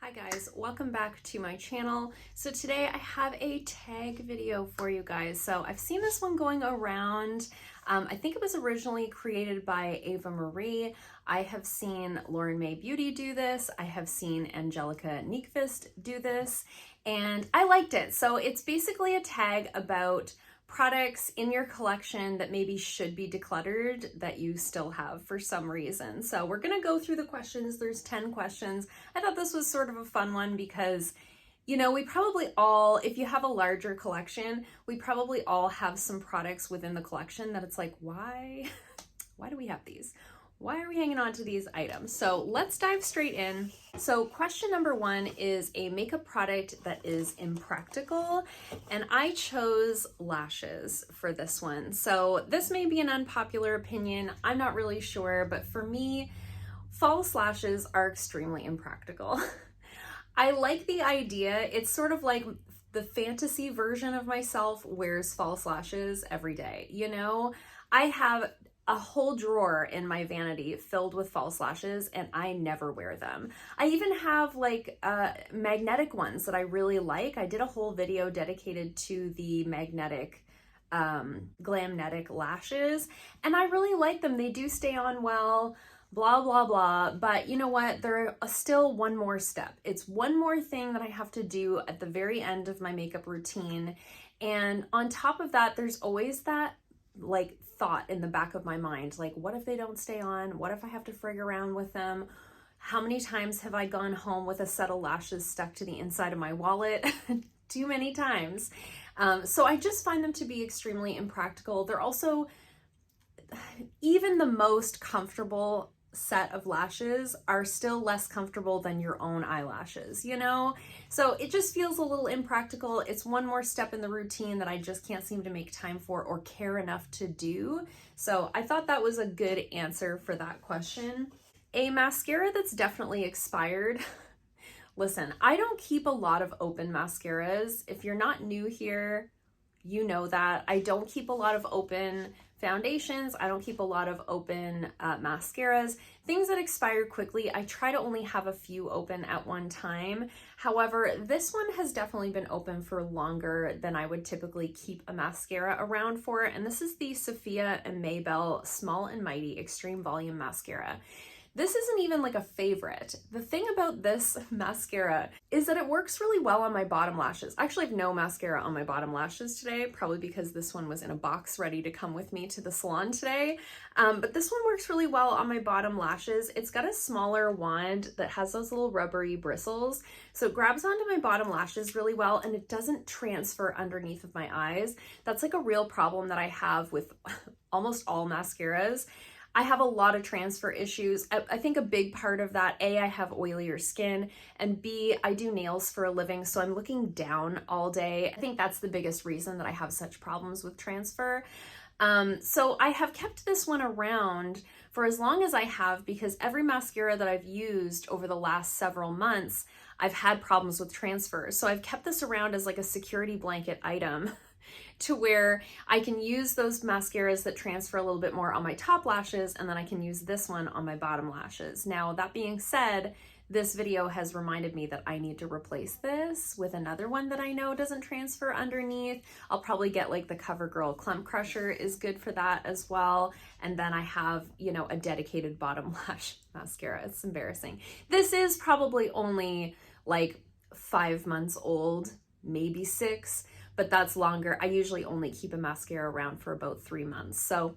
Hi guys, welcome back to my channel. So today I have a tag video for you guys. So I've seen this one going around. I think it was originally created by Ava Marie. I have seen Lauren May Beauty do this. I have seen Angelica Nyqvist do this, and I liked it. So it's basically a tag about products in your collection that maybe should be decluttered that you still have for some reason. So we're gonna go through the questions. There's 10 questions. I thought this was sort of a fun one because, you know, we probably all, if you have a larger collection, we probably all have some products within the collection that it's like, why do we have these? Why are we hanging on to these items? So let's dive straight in. So question number one is a makeup product that is impractical, and I chose lashes for this one. So this may be an unpopular opinion, I'm not really sure, but for me, false lashes are extremely impractical. I like the idea. It's sort of like the fantasy version of myself wears false lashes every day. You know, I have a whole drawer in my vanity filled with false lashes and I never wear them. I even have like magnetic ones that I really like. I did a whole video dedicated to the magnetic Glamnetic lashes, and I really like them. They do stay on well, blah, blah, blah. But you know what? They're still one more step. It's one more thing that I have to do at the very end of my makeup routine. And on top of that, there's always that like thought in the back of my mind, like, what if they don't stay on? What if I have to frig around with them? How many times have I gone home with a set of lashes stuck to the inside of my wallet? Too many times. So I just find them to be extremely impractical. They're also, even the most comfortable set of lashes are still less comfortable than your own eyelashes, you know? So it just feels a little impractical. It's one more step in the routine that I just can't seem to make time for or care enough to do. So I thought that was a good answer for that question. A mascara that's definitely expired. Listen, I don't keep a lot of open mascaras. If you're not new here, you know that. I don't keep a lot of open foundations. I don't keep a lot of open mascaras. Things that expire quickly, I try to only have a few open at one time. However, this one has definitely been open for longer than I would typically keep a mascara around for. And this is the Sophia and Maybell Small and Mighty Extreme Volume Mascara. This isn't even like a favorite. The thing about this mascara is that it works really well on my bottom lashes. I actually have no mascara on my bottom lashes today, probably because this one was in a box ready to come with me to the salon today. But this one works really well on my bottom lashes. It's got a smaller wand that has those little rubbery bristles. So it grabs onto my bottom lashes really well, and it doesn't transfer underneath of my eyes. That's like a real problem that I have with almost all mascaras. I have a lot of transfer issues. I think a big part of that, A, I have oilier skin, and B, I do nails for a living, so I'm looking down all day. I think that's the biggest reason that I have such problems with transfer. So I have kept this one around for as long as I have, because every mascara that I've used over the last several months, I've had problems with transfer. So I've kept this around as like a security blanket item to where I can use those mascaras that transfer a little bit more on my top lashes, and then I can use this one on my bottom lashes. Now, that being said, this video has reminded me that I need to replace this with another one that I know doesn't transfer underneath. I'll probably get like the CoverGirl Clump Crusher is good for that as well. And then I have, you know, a dedicated bottom lash mascara. It's embarrassing. This is probably only like 5 months old, maybe 6. But that's longer. I usually only keep a mascara around for about 3 months. So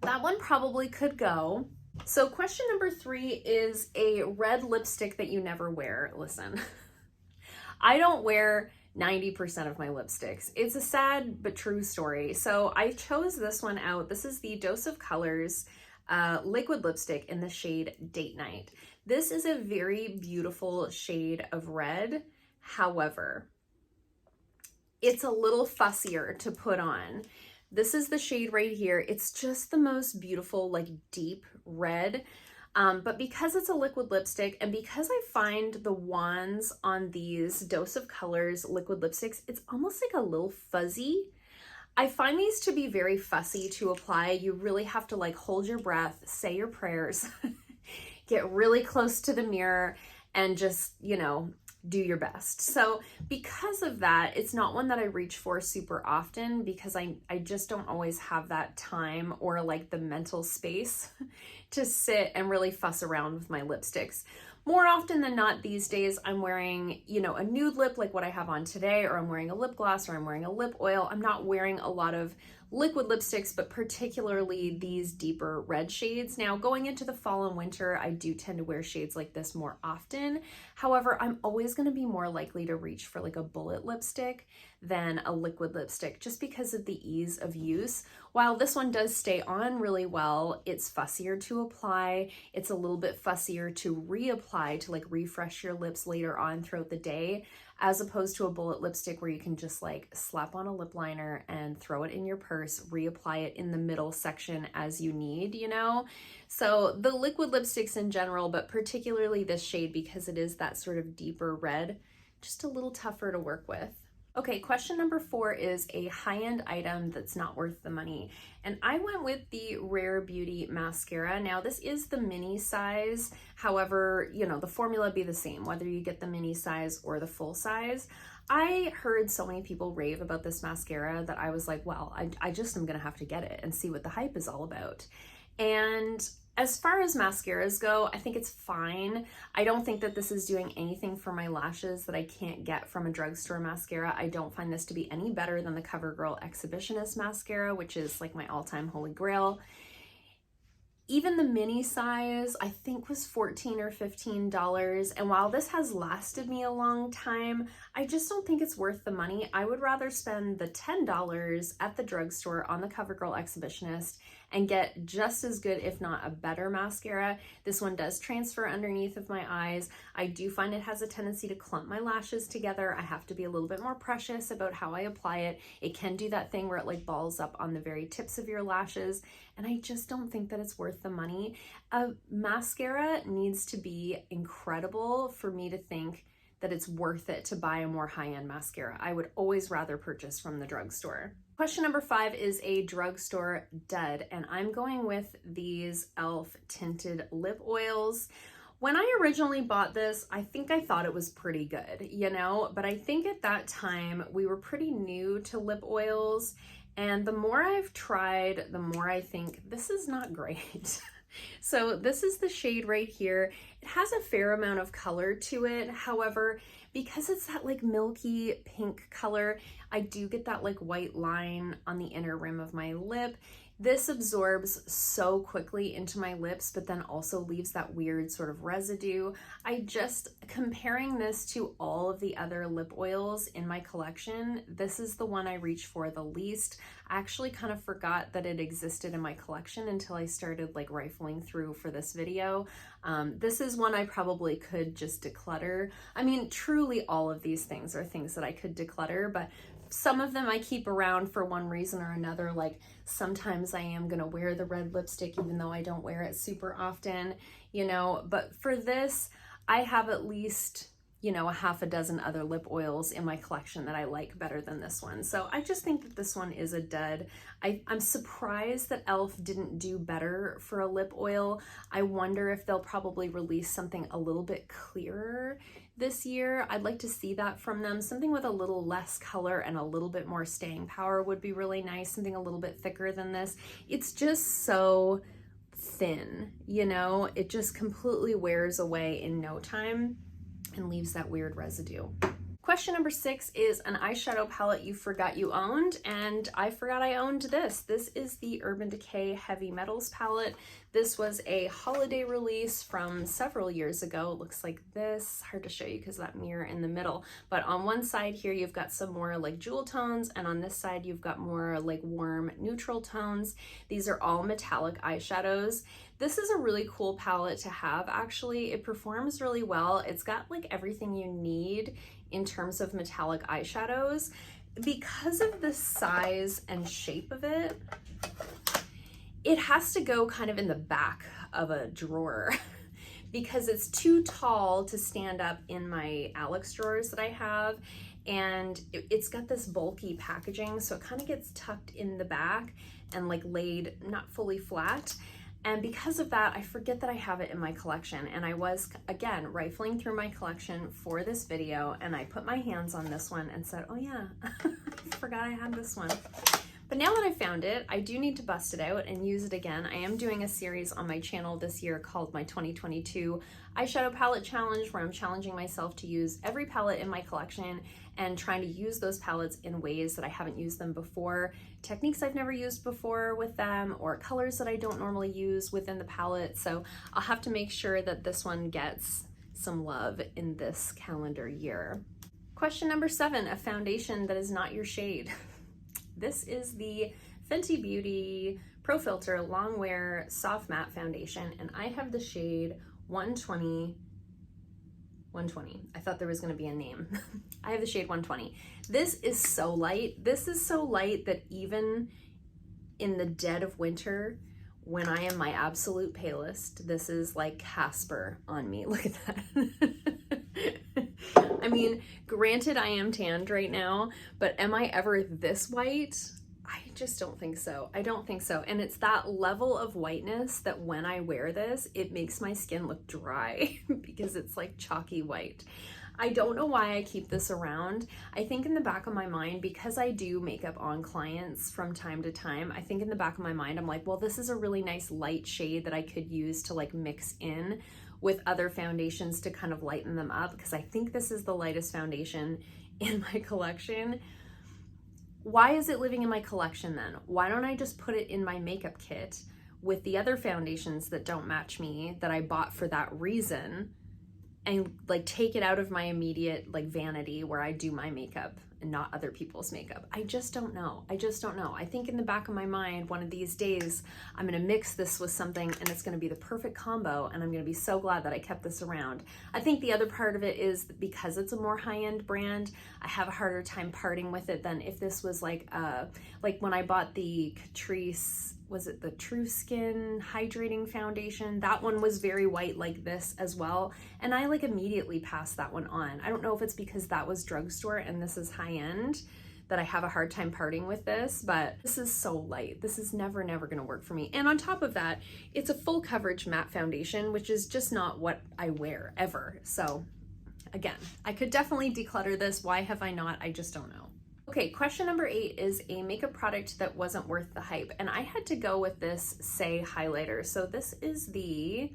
that one probably could go. So question number 3 is a red lipstick that you never wear. Listen, I don't wear 90% of my lipsticks. It's a sad but true story. So I chose this one out. This is the Dose of Colors liquid lipstick in the shade Date Night. This is a very beautiful shade of red. However, it's a little fussier to put on. This is the shade right here. It's just the most beautiful, like deep red. But because it's a liquid lipstick, and because I find the wands on these Dose of Colors liquid lipsticks, it's almost like a little fuzzy. I find these to be very fussy to apply. You really have to like hold your breath, say your prayers, get really close to the mirror, and just, you know, do your best. So because of that, it's not one that I reach for super often because I just don't always have that time or like the mental space to sit and really fuss around with my lipsticks. More often than not these days, I'm wearing, you know, a nude lip like what I have on today, or I'm wearing a lip gloss, or I'm wearing a lip oil. I'm not wearing a lot of liquid lipsticks, but particularly these deeper red shades. Now, going into the fall and winter, I do tend to wear shades like this more often. However, I'm always going to be more likely to reach for like a bullet lipstick than a liquid lipstick just because of the ease of use. While this one does stay on really well, it's fussier to apply. It's a little bit fussier to reapply to like refresh your lips later on throughout the day, as opposed to a bullet lipstick where you can just like slap on a lip liner and throw it in your purse, reapply it in the middle section as you need, you know? So the liquid lipsticks in general, but particularly this shade because it is that sort of deeper red, just a little tougher to work with. Okay, question number 4 is a high-end item that's not worth the money. And I went with the Rare Beauty mascara. Now this is the mini size. However, you know, the formula be the same, whether you get the mini size or the full size. I heard so many people rave about this mascara that I was like, well, I just am gonna have to get it and see what the hype is all about. And as far as mascaras go, I think it's fine. I don't think that this is doing anything for my lashes that I can't get from a drugstore mascara. I don't find this to be any better than the CoverGirl Exhibitionist mascara, which is like my all-time holy grail. Even the mini size, I think, was $14 or $15. And while this has lasted me a long time, I just don't think it's worth the money. I would rather spend the $10 at the drugstore on the CoverGirl Exhibitionist and get just as good, if not a better mascara. This one does transfer underneath of my eyes. I do find it has a tendency to clump my lashes together. I have to be a little bit more precious about how I apply it. It can do that thing where it like balls up on the very tips of your lashes. And I just don't think that it's worth the money. A mascara needs to be incredible for me to think that it's worth it to buy a more high-end mascara. I would always rather purchase from the drugstore. Question number 5 is a drugstore dud, and I'm going with these e.l.f. tinted lip oils. When I originally bought this, I think I thought it was pretty good, you know, but I think at that time we were pretty new to lip oils, and the more I've tried, the more I think this is not great. So this is the shade right here. It has a fair amount of color to it. However, because it's that like milky pink color, I do get that like white line on the inner rim of my lip. This absorbs so quickly into my lips, but then also leaves that weird sort of residue. Comparing this to all of the other lip oils in my collection, this is the one I reach for the least. I actually kind of forgot that it existed in my collection until I started like rifling through for this video. This is one I probably could just declutter. I mean, truly all of these things are things that I could declutter, but some of them I keep around for one reason or another. Like sometimes I am gonna wear the red lipstick even though I don't wear it super often, you know, but for this, I have at least, you know, a half a dozen other lip oils in my collection that I like better than this one. So I just think that this one is a dud. I'm surprised that e.l.f. didn't do better for a lip oil. I wonder if they'll probably release something a little bit clearer this year. I'd like to see that from them. Something with a little less color and a little bit more staying power would be really nice. Something a little bit thicker than this. It's just so thin, you know? It just completely wears away in no time and leaves that weird residue. Question number 6 is an eyeshadow palette you forgot you owned, and I forgot I owned this. This is the Urban Decay Heavy Metals palette. This was a holiday release from several years ago. It looks like this. Hard to show you because that mirror in the middle. But on one side here, you've got some more like jewel tones, and on this side, you've got more like warm neutral tones. These are all metallic eyeshadows. This is a really cool palette to have, actually. It performs really well. It's got like everything you need in terms of metallic eyeshadows. Because of the size and shape of it, it has to go kind of in the back of a drawer because it's too tall to stand up in my Alex drawers that I have. And it's got this bulky packaging, so it kind of gets tucked in the back and like laid not fully flat. And because of that, I forget that I have it in my collection. And I was, again, rifling through my collection for this video, and I put my hands on this one and said, oh yeah, I forgot I had this one. But now that I found it, I do need to bust it out and use it again. I am doing a series on my channel this year called my 2022 Eyeshadow Palette Challenge, where I'm challenging myself to use every palette in my collection and trying to use those palettes in ways that I haven't used them before, techniques I've never used before with them, or colors that I don't normally use within the palette. So I'll have to make sure that this one gets some love in this calendar year. Question number 7, a foundation that is not your shade. This is the Fenty Beauty Pro Filter Long Wear Soft Matte Foundation, and I have the shade 120. I thought there was going to be a name. I have the shade 120. This is so light. This is so light that even in the dead of winter, when I am my absolute palest, this is like Casper on me. Look at that. I mean, granted, I am tanned right now, but am I ever this white? I just don't think so. I don't think so. And it's that level of whiteness that when I wear this, it makes my skin look dry because it's like chalky white. I don't know why I keep this around. I think in the back of my mind, because I do makeup on clients from time to time, I think in the back of my mind, I'm like, well, this is a really nice light shade that I could use to like mix in with other foundations to kind of lighten them up, because I think this is the lightest foundation in my collection. Why is it living in my collection then? Why don't I just put it in my makeup kit with the other foundations that don't match me that I bought for that reason, and like take it out of my immediate like vanity where I do my makeup and not other people's makeup? I just don't know. I just don't know. I think in the back of my mind, one of these days, I'm gonna mix this with something and it's gonna be the perfect combo, and I'm gonna be so glad that I kept this around. I think the other part of it is because it's a more high-end brand, I have a harder time parting with it than if this was like when I bought the Catrice, was it the True Skin Hydrating Foundation? That one was very white like this as well. And I like immediately passed that one on. I don't know if it's because that was drugstore and this is high end that I have a hard time parting with this, but this is so light. This is never gonna work for me. And on top of that, it's a full coverage matte foundation, which is just not what I wear ever. So again, I could definitely declutter this. Why have I not? I just don't know. Okay, question number 8 is a makeup product that wasn't worth the hype. And I had to go with this Say highlighter. So this is the,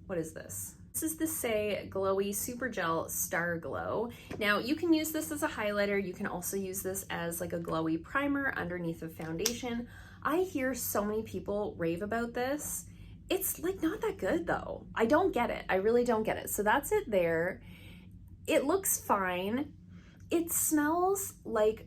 what is this? This is the Say Glowy Super Gel Star Glow. Now you can use this as a highlighter. You can also use this as like a glowy primer underneath of foundation. I hear so many people rave about this. It's like not that good though. I don't get it. I really don't get it. So that's it there. It looks fine. It smells like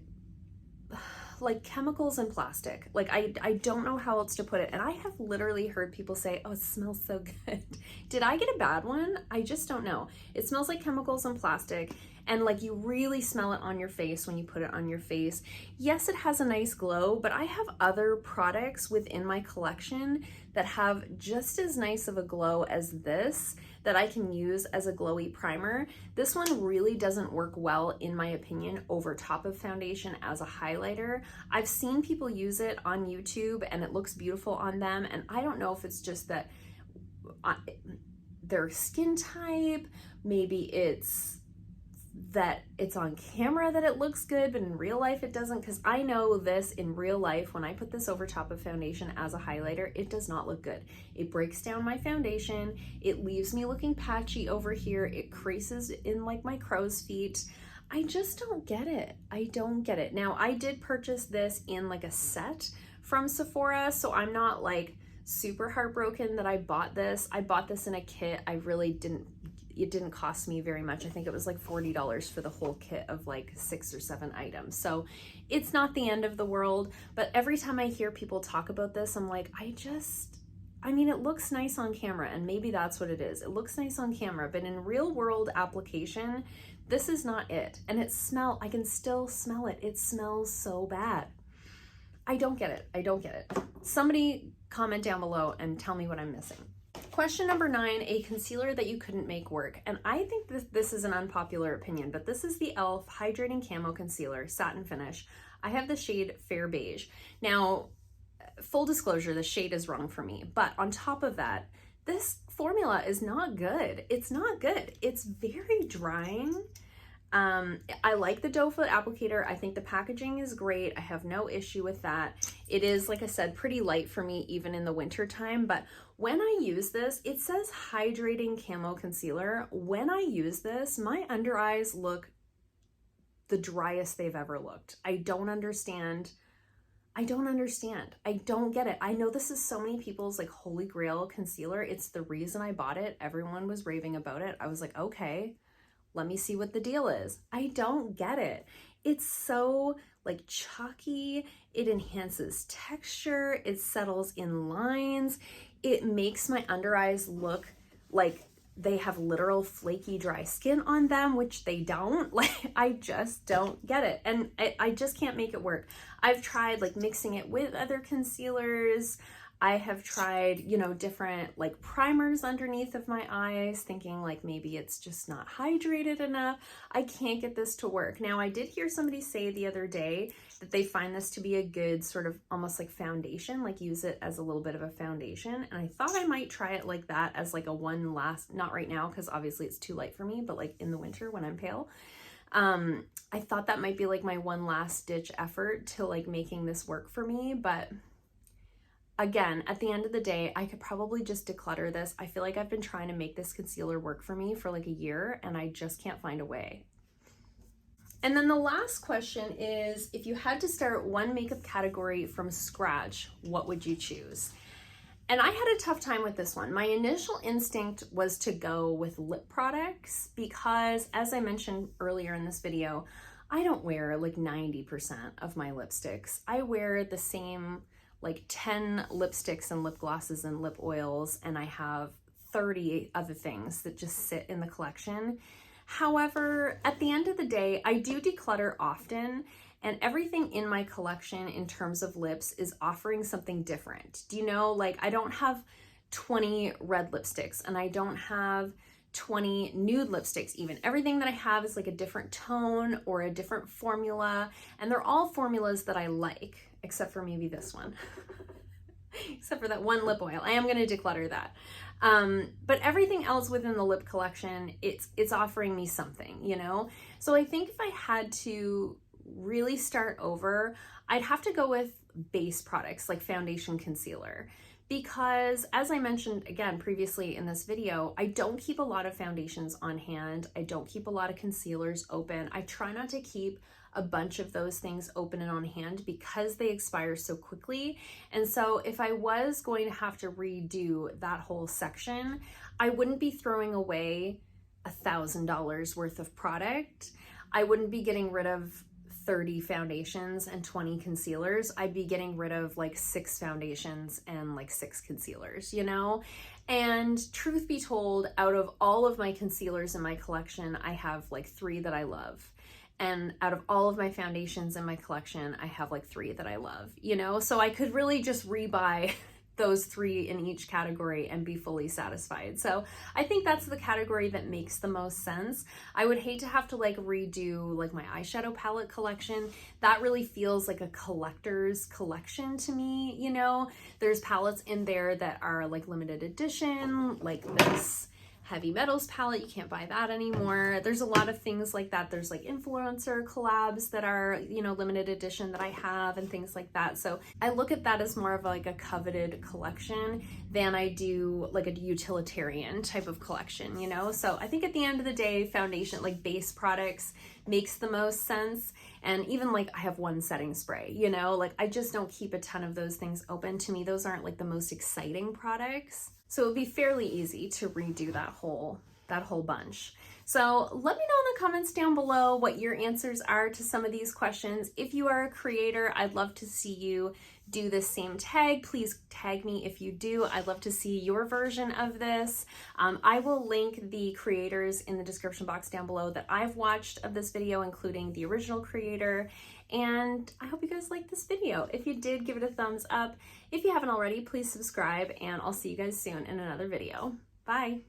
chemicals and plastic. Like I don't know how else to put it. And I have literally heard people say, oh, it smells so good. Did I get a bad one? I just don't know. It smells like chemicals and plastic. And like you really smell it on your face when you put it on your face. Yes, it has a nice glow, but I have other products within my collection that have just as nice of a glow as this that I can use as a glowy primer. This one really doesn't work well, in my opinion, over top of foundation as a highlighter. I've seen people use it on YouTube and it looks beautiful on them. And I don't know if it's just that their skin type, maybe it's that it's on camera that it looks good, but in real life it doesn't, because I know this in real life, when I put this over top of foundation as a highlighter, it does not look good. It breaks down my foundation, it leaves me looking patchy over here, it creases in like my crow's feet. I just don't get it. I don't get it. Now, I did purchase this in like a set from Sephora, so I'm not like super heartbroken that I bought this. I bought this in a kit. I really didn't, it didn't cost me very much. I think it was like $40 for the whole kit of like 6 or 7 items. So it's not the end of the world, but every time I hear people talk about this, I'm like, I mean, it looks nice on camera, and maybe that's what it is. It looks nice on camera, but in real world application, this is not it. And I can still smell it. It smells so bad. I don't get it. I don't get it. Somebody comment down below and tell me what I'm missing. Question number 9, a concealer that you couldn't make work. And I think this is an unpopular opinion, but this is the e.l.f. Hydrating Camo Concealer, Satin Finish. I have the shade Fair Beige. Now, full disclosure, the shade is wrong for me. But on top of that, this formula is not good. It's not good. It's very drying. I like the doe foot applicator. I think the packaging is great. I have no issue with that. It is, like I said, pretty light for me even in the winter time, but when I use this, it says hydrating camo concealer. When I use this, my under eyes look the driest they've ever looked. I don't understand. I don't get it. I know this is so many people's like holy grail concealer. It's the reason I bought it. Everyone was raving about it. I was like, okay, let me see what the deal is. I don't get it. It's so like chalky. It enhances texture. It settles in lines. It makes my under eyes look like they have literal flaky dry skin on them, which they don't. Like, I just don't get it. And I just can't make it work. I've tried like mixing it with other concealers. I have tried, you know, different like primers underneath of my eyes, thinking like maybe it's just not hydrated enough. I can't get this to work. Now, I did hear somebody say the other day that they find this to be a good sort of almost like foundation, like use it as a little bit of a foundation. And I thought I might try it like that as like a one last, not right now, because obviously it's too light for me, but like in the winter when I'm pale. I thought that might be like my one last ditch effort to like making this work for me, but again, at the end of the day, I could probably just declutter this. I feel like I've been trying to make this concealer work for me for like a year and I just can't find a way. And then the last question is, if you had to start one makeup category from scratch, what would you choose? And I had a tough time with this one. My initial instinct was to go with lip products because, as I mentioned earlier in this video, I don't wear like 90% of my lipsticks. I wear the same like 10 lipsticks and lip glosses and lip oils, and I have 30 other things that just sit in the collection. However, at the end of the day, I do declutter often, and everything in my collection in terms of lips is offering something different. Do you know, like I don't have 20 red lipsticks and I don't have 20 nude lipsticks even. Everything that I have is like a different tone or a different formula, and they're all formulas that I like, except for maybe this one. Except for that one lip oil. I am going to declutter that. But everything else within the lip collection, it's offering me something, you know? So I think if I had to really start over, I'd have to go with base products like foundation, concealer. Because as I mentioned again previously in this video, I don't keep a lot of foundations on hand. I don't keep a lot of concealers open. I try not to keep a bunch of those things open and on hand because they expire so quickly. And so if I was going to have to redo that whole section, I wouldn't be throwing away $1,000 worth of product. I wouldn't be getting rid of 30 foundations and 20 concealers. I'd be getting rid of like 6 foundations and like 6 concealers, you know? And truth be told, out of all of my concealers in my collection, I have like 3 that I love. And out of all of my foundations in my collection, I have like 3 that I love, you know? So I could really just rebuy those 3 in each category and be fully satisfied. So I think that's the category that makes the most sense. I would hate to have to like redo like my eyeshadow palette collection. That really feels like a collector's collection to me, you know? There's palettes in there that are like limited edition, like this Heavy Metals palette. You can't buy that anymore. There's a lot of things like that. There's like influencer collabs that are, you know, limited edition that I have and things like that. So I look at that as more of like a coveted collection than I do like a utilitarian type of collection, you know? So I think at the end of the day, foundation, like base products makes the most sense. And even like I have one setting spray, you know, like I just don't keep a ton of those things open. To me, those aren't like the most exciting products. So it would be fairly easy to redo that whole bunch. So let me know in the comments down below what your answers are to some of these questions. If you are a creator, I'd love to see you do this same tag. Please tag me if you do. I'd love to see your version of this. I will link the creators in the description box down below that I've watched of this video, including the original creator. And I hope you guys liked this video. If you did, give it a thumbs up. If you haven't already, please subscribe, and I'll see you guys soon in another video. Bye.